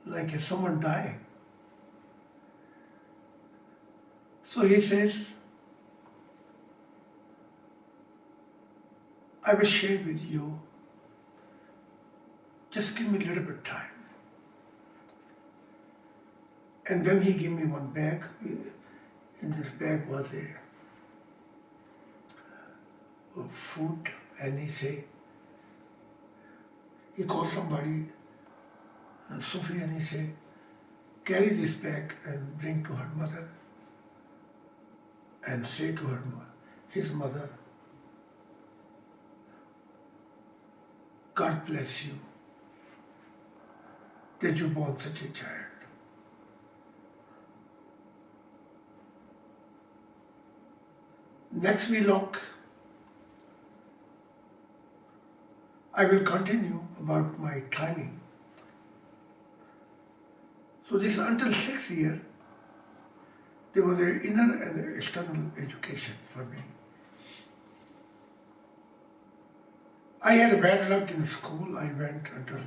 like someone died. So he says, I will share with you, just give me a little bit of time. And then he gave me one bag. In this bag was a food, and he said, He called somebody, Sufi, and he said, carry this bag and bring to her mother and say to his mother, God bless you that you born such a child. Next vlog, I will continue about my timing. So this until 6th year, there was an inner and an external education for me. I had a bad luck in school. I went until,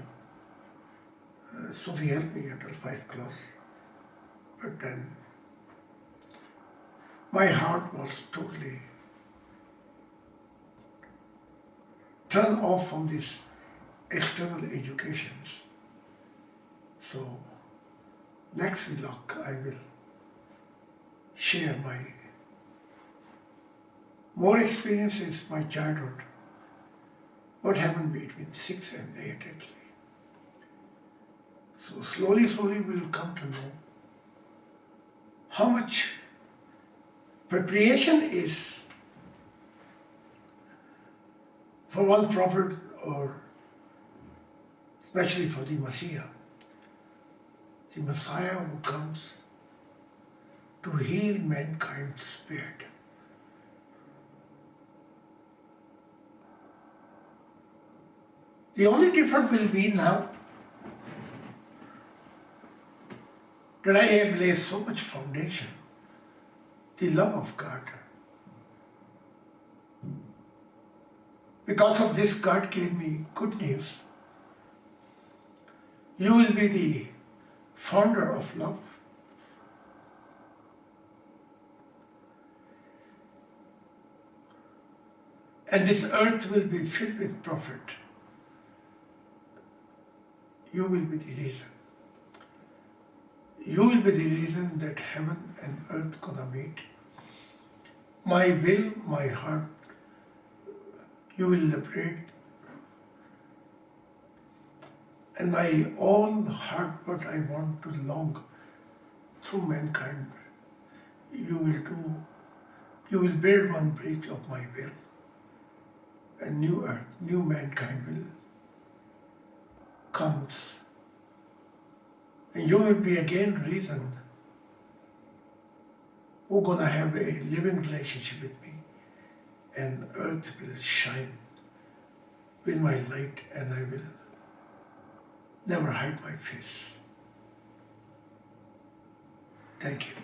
Sophie helped me until 5th class. But then my heart was totally turned off from these external educations. So next vlog I will share my more experiences, my childhood, what happened between 6 and 8 actually. So slowly we will come to know how much preparation is for one prophet, or especially for the Messiah, the Messiah who comes to heal mankind's spirit. The only difference will be now that I have laid so much foundation, the love of God. Because of this, God gave me good news. You will be the founder of love. And this earth will be filled with prophet. You will be the reason. You will be the reason that heaven and earth gonna meet. My will, my heart, you will liberate. And my own heart, what I want to long through mankind, you will do. You will build one bridge of my will. And new earth, new mankind will comes. And you will be again reason who gonna have a living relationship with me, and earth will shine with my light, and I will never hide my face. Thank you.